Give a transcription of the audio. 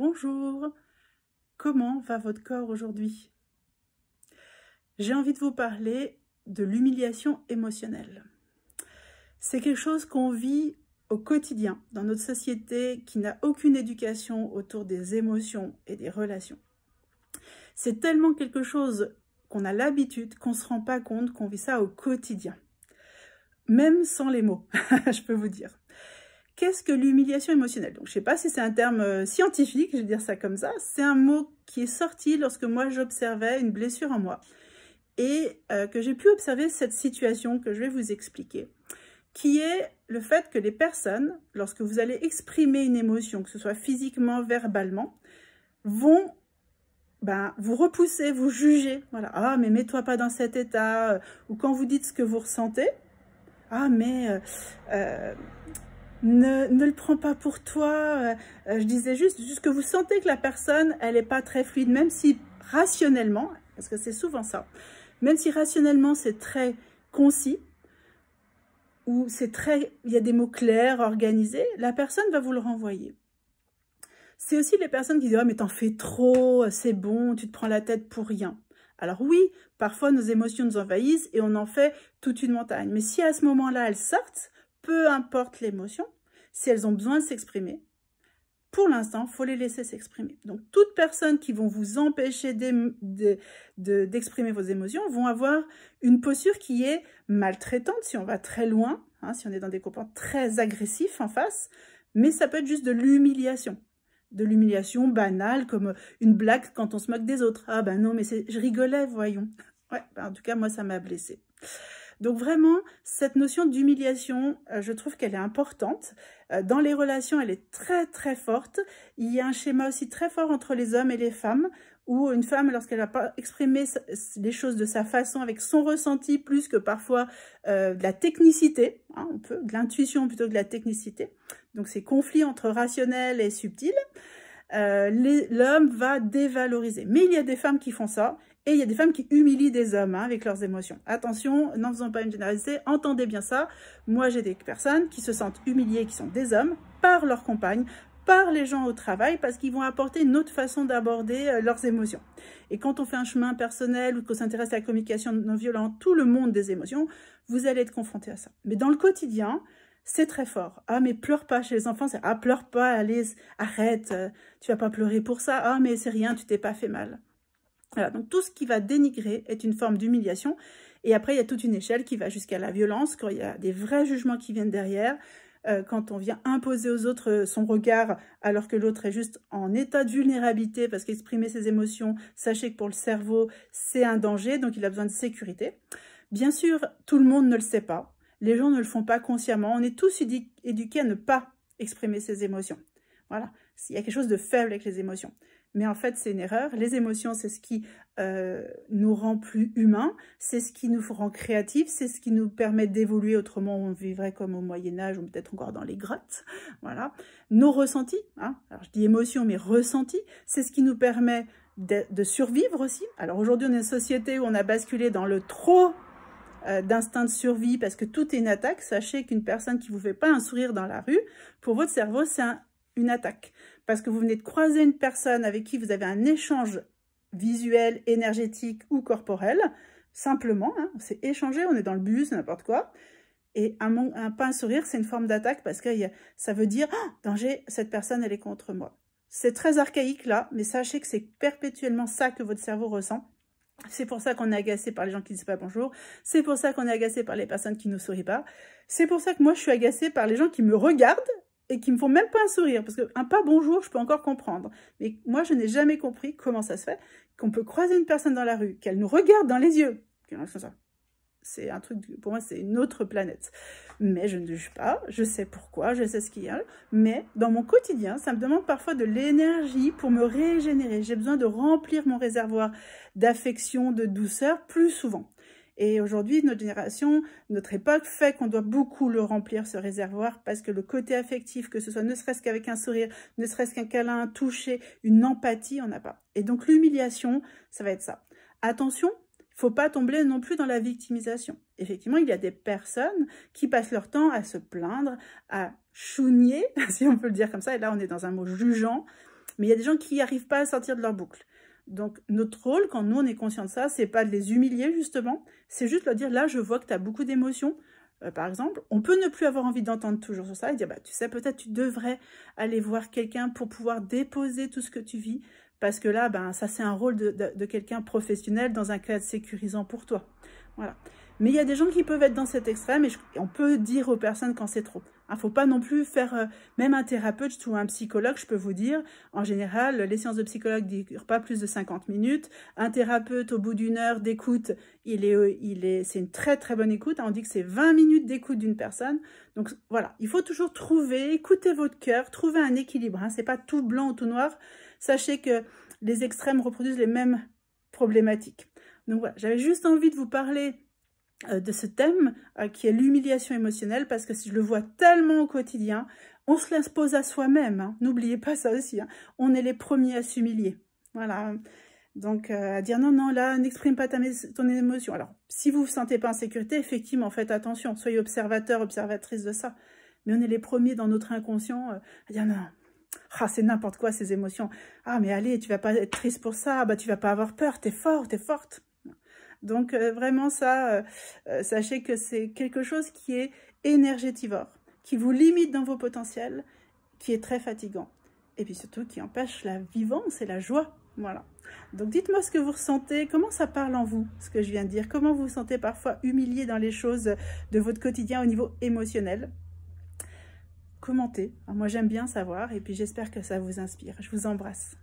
Bonjour, comment va votre corps aujourd'hui? J'ai envie de vous parler de l'humiliation émotionnelle. C'est quelque chose qu'on vit au quotidien dans notre société qui n'a aucune éducation autour des émotions et des relations. C'est tellement quelque chose qu'on a l'habitude qu'on ne se rend pas compte qu'on vit ça au quotidien. Même sans les mots, je peux vous dire. Qu'est-ce que l'humiliation émotionnelle? Donc, je ne sais pas si c'est un terme scientifique, je vais dire ça comme ça. C'est un mot qui est sorti lorsque moi j'observais une blessure en moi et que j'ai pu observer cette situation que je vais vous expliquer, qui est le fait que les personnes, lorsque vous allez exprimer une émotion, que ce soit physiquement, verbalement, vont vous repousser, vous juger. Voilà. Ah, mais mets-toi pas dans cet état. Ou quand vous dites ce que vous ressentez, ah, mais ne le prends pas pour toi. Je disais juste que vous sentez que la personne, elle n'est pas très fluide, même si rationnellement, parce que c'est souvent ça, même si rationnellement c'est très concis, ou il y a des mots clairs, organisés, la personne va vous le renvoyer. C'est aussi les personnes qui disent « Ah, mais t'en fais trop, c'est bon, tu te prends la tête pour rien ». Alors oui, parfois nos émotions nous envahissent et on en fait toute une montagne. Mais si à ce moment-là, elles sortent, peu importe l'émotion, si elles ont besoin de s'exprimer, pour l'instant, il faut les laisser s'exprimer. Donc, toutes personnes qui vont vous empêcher d'exprimer vos émotions vont avoir une posture qui est maltraitante, si on va très loin, hein, si on est dans des comportements très agressifs en face, mais ça peut être juste de l'humiliation. De l'humiliation banale, comme une blague quand on se moque des autres. Ah ben non, mais je rigolais, voyons. Ouais, en tout cas, moi, ça m'a blessée. Donc vraiment, cette notion d'humiliation, je trouve qu'elle est importante. Dans les relations, elle est très très forte. Il y a un schéma aussi très fort entre les hommes et les femmes, où une femme, lorsqu'elle n'a pas exprimé les choses de sa façon, avec son ressenti, plus que parfois de la technicité, hein, de l'intuition plutôt que de la technicité, donc ces conflits entre rationnel et subtil, l'homme va dévaloriser. Mais il y a des femmes qui font ça, et il y a des femmes qui humilient des hommes avec leurs émotions. Attention, n'en faisons pas une généralité, entendez bien ça. Moi, j'ai des personnes qui se sentent humiliées, qui sont des hommes, par leurs compagnes, par les gens au travail, parce qu'ils vont apporter une autre façon d'aborder leurs émotions. Et quand on fait un chemin personnel ou qu'on s'intéresse à la communication non violente, tout le monde des émotions, vous allez être confronté à ça. Mais dans le quotidien, c'est très fort. Ah, mais pleure pas chez les enfants. C'est ah, pleure pas, allez, arrête, tu vas pas pleurer pour ça. Ah, mais c'est rien, tu t'es pas fait mal. Voilà, donc tout ce qui va dénigrer est une forme d'humiliation. Et après, il y a toute une échelle qui va jusqu'à la violence, quand il y a des vrais jugements qui viennent derrière, quand on vient imposer aux autres son regard, alors que l'autre est juste en état de vulnérabilité, parce qu'exprimer ses émotions, sachez que pour le cerveau, c'est un danger, donc il a besoin de sécurité. Bien sûr, tout le monde ne le sait pas. Les gens ne le font pas consciemment. On est tous éduqués à ne pas exprimer ses émotions. Voilà, il y a quelque chose de faible avec les émotions. Mais en fait, c'est une erreur. Les émotions, c'est ce qui nous rend plus humains, c'est ce qui nous rend créatifs, c'est ce qui nous permet d'évoluer. Autrement, on vivrait comme au Moyen-Âge ou peut-être encore dans les grottes. Voilà. Nos ressentis, hein, alors je dis émotions, mais ressentis, c'est ce qui nous permet de survivre aussi. Alors aujourd'hui, on est une société où on a basculé dans le trop d'instinct de survie parce que tout est une attaque. Sachez qu'une personne qui ne vous fait pas un sourire dans la rue, pour votre cerveau, c'est une attaque. Parce que vous venez de croiser une personne avec qui vous avez un échange visuel, énergétique ou corporel, simplement, hein, c'est échanger, on est dans le bus, n'importe quoi, et pas un sourire, c'est une forme d'attaque parce que ça veut dire oh, « danger, cette personne, elle est contre moi ». C'est très archaïque là, mais sachez que c'est perpétuellement ça que votre cerveau ressent. C'est pour ça qu'on est agacé par les gens qui ne disent pas bonjour. C'est pour ça qu'on est agacé par les personnes qui ne nous sourient pas. C'est pour ça que moi, je suis agacée par les gens qui me regardent et qui me font même pas un sourire. Parce qu'un pas bonjour, je peux encore comprendre. Mais moi, je n'ai jamais compris comment ça se fait qu'on peut croiser une personne dans la rue, qu'elle nous regarde dans les yeux. C'est un truc, pour moi, c'est une autre planète. Mais je ne juge pas, je sais pourquoi, je sais ce qu'il y a. Mais dans mon quotidien, ça me demande parfois de l'énergie pour me régénérer. J'ai besoin de remplir mon réservoir d'affection, de douceur plus souvent. Et aujourd'hui, notre génération, notre époque fait qu'on doit beaucoup le remplir, ce réservoir, parce que le côté affectif, que ce soit ne serait-ce qu'avec un sourire, ne serait-ce qu'un câlin, un toucher, une empathie, on n'a pas. Et donc l'humiliation, ça va être ça. Attention, il ne faut pas tomber non plus dans la victimisation. Effectivement, il y a des personnes qui passent leur temps à se plaindre, à chougner, si on peut le dire comme ça, et là on est dans un mot jugeant, Mais il y a des gens qui n'arrivent pas à sortir de leur boucle. Donc, notre rôle, quand nous, on est conscient de ça, c'est pas de les humilier, justement. C'est juste leur dire, là, je vois que tu as beaucoup d'émotions. Par exemple, on peut ne plus avoir envie d'entendre toujours sur ça et dire, bah, tu sais, peut-être tu devrais aller voir quelqu'un pour pouvoir déposer tout ce que tu vis. Parce que là, ben, ça, c'est un rôle de quelqu'un professionnel dans un cadre sécurisant pour toi. Voilà. Mais il y a des gens qui peuvent être dans cet extrême et on peut dire aux personnes quand c'est trop. Il ne faut pas non plus faire, même un thérapeute ou un psychologue, je peux vous dire, en général, les séances de psychologue ne durent pas plus de 50 minutes. Un thérapeute, au bout d'une heure d'écoute, c'est une très très bonne écoute. On dit que c'est 20 minutes d'écoute d'une personne. Donc voilà, il faut toujours écouter votre cœur, trouver un équilibre. Hein. Ce n'est pas tout blanc ou tout noir. Sachez que les extrêmes reproduisent les mêmes problématiques. Donc voilà, j'avais juste envie de vous parler de ce thème qui est l'humiliation émotionnelle, parce que je le vois tellement au quotidien, on se l'impose à soi-même, hein. N'oubliez pas ça aussi, hein. On est les premiers à s'humilier, voilà, donc à dire non, non, là, n'exprime pas ton émotion. Alors, si vous ne vous sentez pas en sécurité, effectivement, faites attention, soyez observateur, observatrice de ça, mais on est les premiers dans notre inconscient à dire non, ah, c'est n'importe quoi ces émotions, ah mais allez, tu vas pas être triste pour ça, bah tu vas pas avoir peur, t'es fort, t'es forte. Donc vraiment ça, sachez que c'est quelque chose qui est énergétivore, qui vous limite dans vos potentiels, qui est très fatigant. Et puis surtout qui empêche la vivance et la joie. Voilà. Donc dites-moi ce que vous ressentez, comment ça parle en vous, ce que je viens de dire, comment vous vous sentez parfois humilié dans les choses de votre quotidien au niveau émotionnel. Commentez, moi j'aime bien savoir et puis j'espère que ça vous inspire. Je vous embrasse.